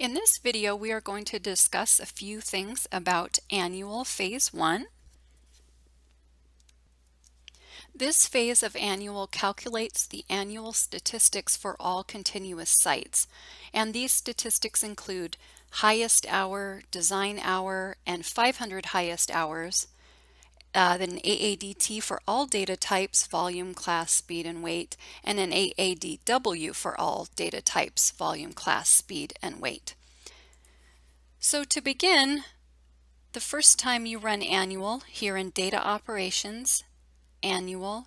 In this video, we are going to discuss a few things about annual phase 1. This phase of annual calculates the annual statistics for all continuous sites, and these statistics include highest hour, design hour, and 500 highest hours, then AADT for all data types, volume, class, speed, and weight, and an AADW for all data types, volume, class, speed, and weight. So to begin, the first time you run annual here in Data Operations, Annual,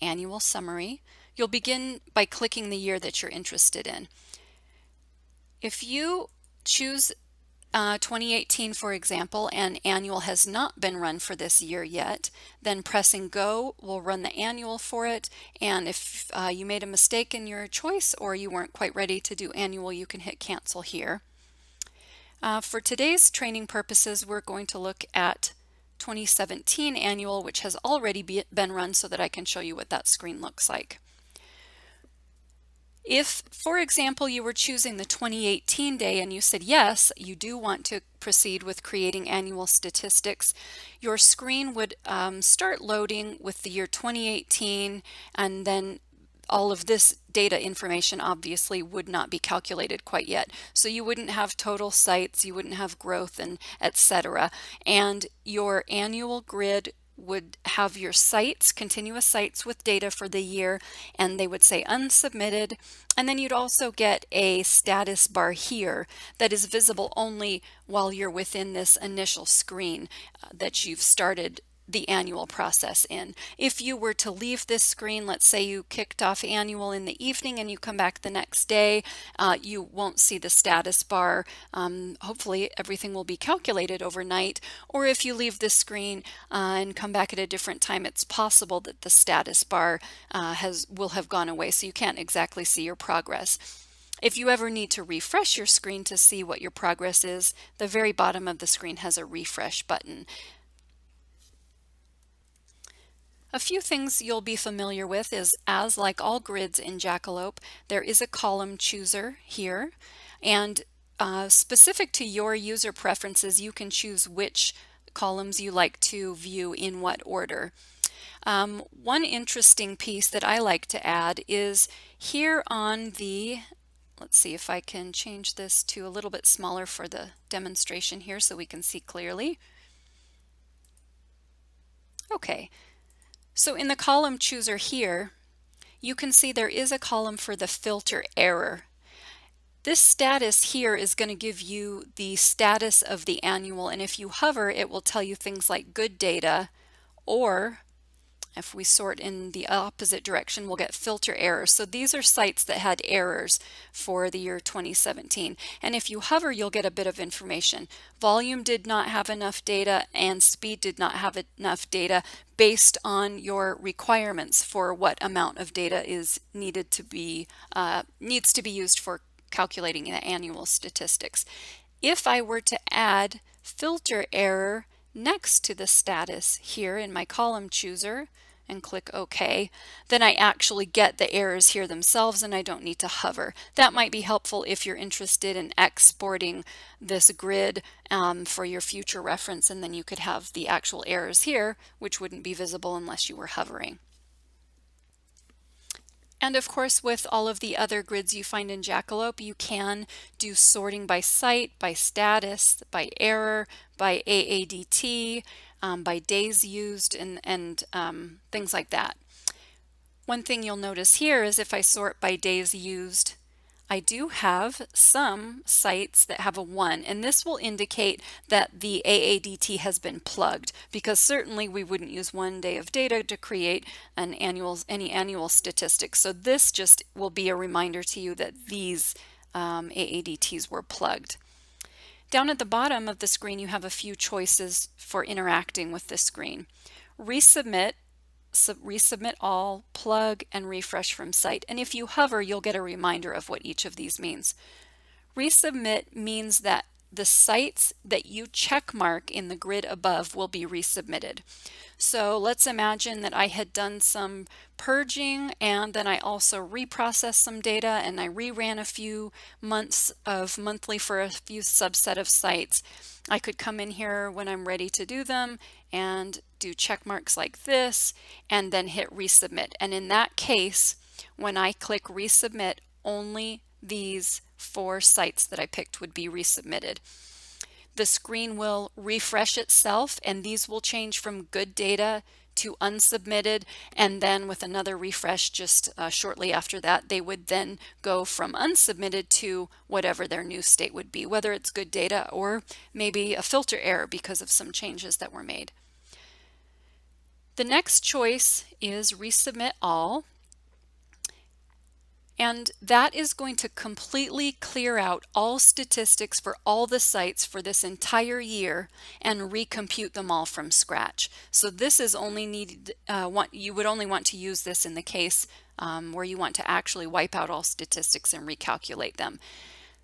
Annual Summary, you'll begin by clicking the year that you're interested in. If you choose 2018, for example, and annual has not been run for this year yet, then pressing go will run the annual for it. And if you made a mistake in your choice or you weren't quite ready to do annual, you can hit cancel here. For today's training purposes, we're going to look at 2017 annual, which has already been run so that I can show you what that screen looks like. If, for example, you were choosing the 2018 day and you said yes, you do want to proceed with creating annual statistics, your screen would start loading with the year 2018, and then all of this data information obviously would not be calculated quite yet. So you wouldn't have total sites, you wouldn't have growth, and etc. And your annual grid would have your sites, continuous sites with data for the year, and they would say unsubmitted. And then you'd also get a status bar here that is visible only while you're within this initial screen that you've started the annual process in. If you were to leave this screen, let's say you kicked off annual in the evening and you come back the next day, you won't see the status bar. Hopefully everything will be calculated overnight. Or if you leave this screen and come back at a different time, it's possible that the status bar will have gone away, so you can't exactly see your progress. If you ever need to refresh your screen to see what your progress is, the very bottom of the screen has a refresh button. A few things you'll be familiar with is, as like all grids in Jackalope, there is a column chooser here, and specific to your user preferences, you can choose which columns you like to view in what order. One interesting piece that I like to add is here on the, let's see if I can change this to a little bit smaller for the demonstration here so we can see clearly. Okay. So in the column chooser here, you can see there is a column for the filter error. This status here is going to give you the status of the annual, and if you hover, it will tell you things like good data, or if we sort in the opposite direction, we'll get filter errors. So these are sites that had errors for the year 2017. And if you hover, you'll get a bit of information. Volume did not have enough data and speed did not have enough data based on your requirements for what amount of data is needs to be used for calculating the annual statistics. If I were to add filter error next to the status here in my column chooser and click OK, then I actually get the errors here themselves and I don't need to hover. That might be helpful if you're interested in exporting this grid for your future reference, and then you could have the actual errors here, which wouldn't be visible unless you were hovering. And of course, with all of the other grids you find in Jackalope, you can do sorting by site, by status, by error, by AADT, by days used, and things like that. One thing you'll notice here is if I sort by days used, I do have some sites that have a 1, and this will indicate that the AADT has been plugged, because certainly we wouldn't use 1 day of data to create any annual statistics. So this just will be a reminder to you that these AADTs were plugged. Down at the bottom of the screen, you have a few choices for interacting with this screen. Resubmit, resubmit all, plug, and refresh from site. And if you hover, you'll get a reminder of what each of these means. Resubmit means that the sites that you check mark in the grid above will be resubmitted. So let's imagine that I had done some purging and then I also reprocessed some data and I reran a few months of monthly for a few subset of sites. I could come in here when I'm ready to do them and do check marks like this and then hit resubmit. And in that case, when I click resubmit, only these 4 sites that I picked would be resubmitted. The screen will refresh itself and these will change from good data to unsubmitted, and then with another refresh just shortly after that, they would then go from unsubmitted to whatever their new state would be, whether it's good data or maybe a filter error because of some changes that were made. The next choice is resubmit all. And that is going to completely clear out all statistics for all the sites for this entire year and recompute them all from scratch. So this is only needed, you would only want to use this in the case where you want to actually wipe out all statistics and recalculate them.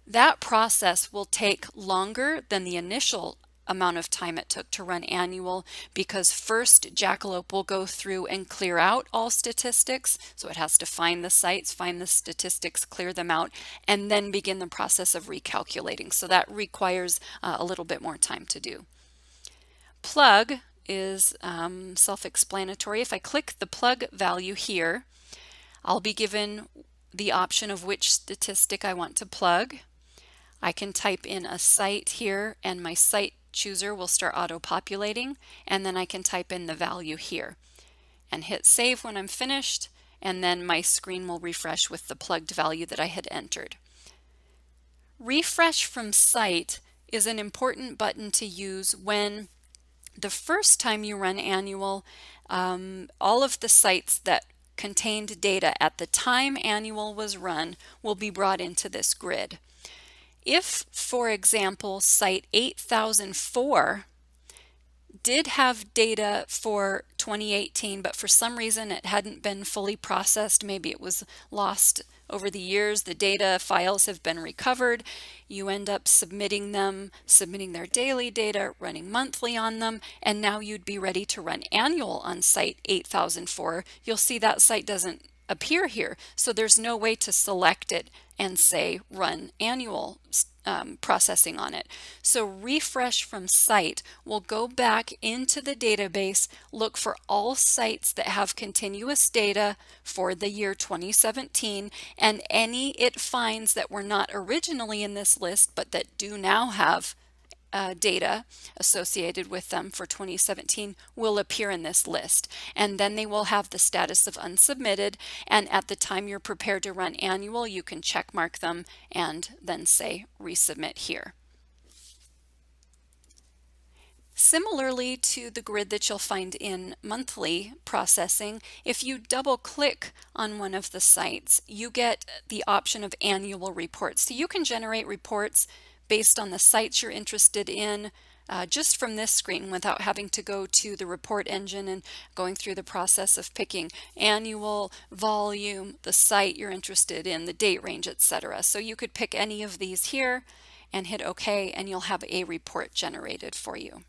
That process will take longer than the initial amount of time it took to run annual, because first Jackalope will go through and clear out all statistics. So it has to find the sites, find the statistics, clear them out, and then begin the process of recalculating. So that requires a little bit more time to do. Plug is self-explanatory. If I click the plug value here, I'll be given the option of which statistic I want to plug. I can type in a site here and my site chooser will start auto-populating, and then I can type in the value here and hit save when I'm finished, and then my screen will refresh with the plugged value that I had entered. Refresh from site is an important button to use when the first time you run annual, all of the sites that contained data at the time annual was run will be brought into this grid. If, for example, site 8004 did have data for 2018, but for some reason it hadn't been fully processed, maybe it was lost over the years, the data files have been recovered, you end up submitting their daily data, running monthly on them, and now you'd be ready to run annual on site 8004. You'll see that site doesn't appear here, so there's no way to select it and say run annual processing on it. So refresh from site will go back into the database, look for all sites that have continuous data for the year 2017, and any it finds that were not originally in this list but that do now have data associated with them for 2017 will appear in this list, and then they will have the status of unsubmitted, and at the time you're prepared to run annual you can check mark them and then say resubmit here. Similarly to the grid that you'll find in monthly processing, if you double click on one of the sites you get the option of annual reports. So you can generate reports based on the sites you're interested in just from this screen without having to go to the report engine and going through the process of picking annual, volume, the site you're interested in, the date range, etc. So you could pick any of these here and hit OK, and you'll have a report generated for you.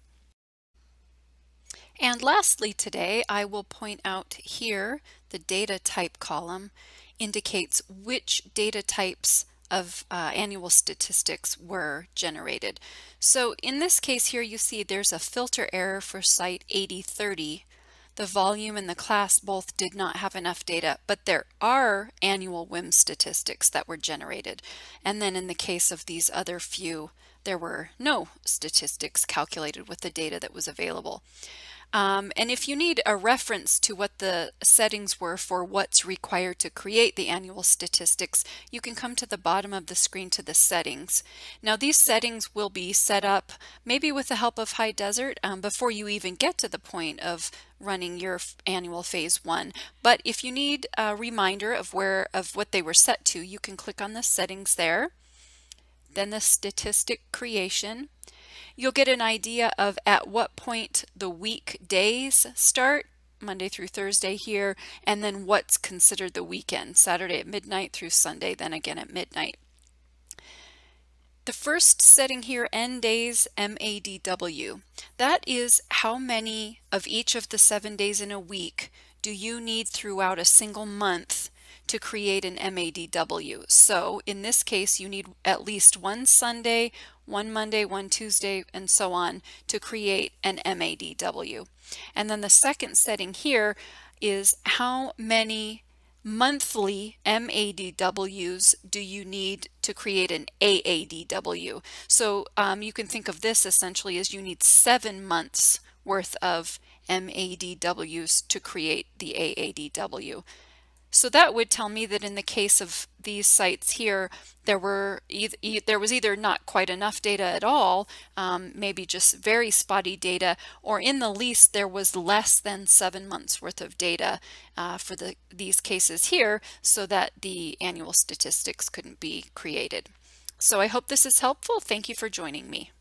And lastly today, I will point out here the data type column indicates which data types of annual statistics were generated. So in this case here you see there's a filter error for site 8030. The volume and the class both did not have enough data, but there are annual WIM statistics that were generated. And then in the case of these other few, there were no statistics calculated with the data that was available. And if you need a reference to what the settings were for what's required to create the annual statistics, you can come to the bottom of the screen to the settings. Now these settings will be set up maybe with the help of High Desert before you even get to the point of running your annual phase 1. But if you need a reminder of what they were set to, you can click on the settings there. Then the statistic creation. You'll get an idea of at what point the weekdays start, Monday through Thursday here, and then what's considered the weekend, Saturday at midnight through Sunday, then again at midnight. The first setting here, N days, MADW, that is how many of each of the 7 days in a week do you need throughout a single month to create an MADW. So in this case, you need at least one Sunday, one Monday, one Tuesday, and so on to create an MADW. And then the second setting here is how many monthly MADWs do you need to create an AADW. So you can think of this essentially as you need 7 months worth of MADWs to create the AADW. So that would tell me that in the case of these sites here, there was either not quite enough data at all, maybe just very spotty data, or in the least there was less than 7 months worth of data for these cases here, so that the annual statistics couldn't be created. So I hope this is helpful. Thank you for joining me.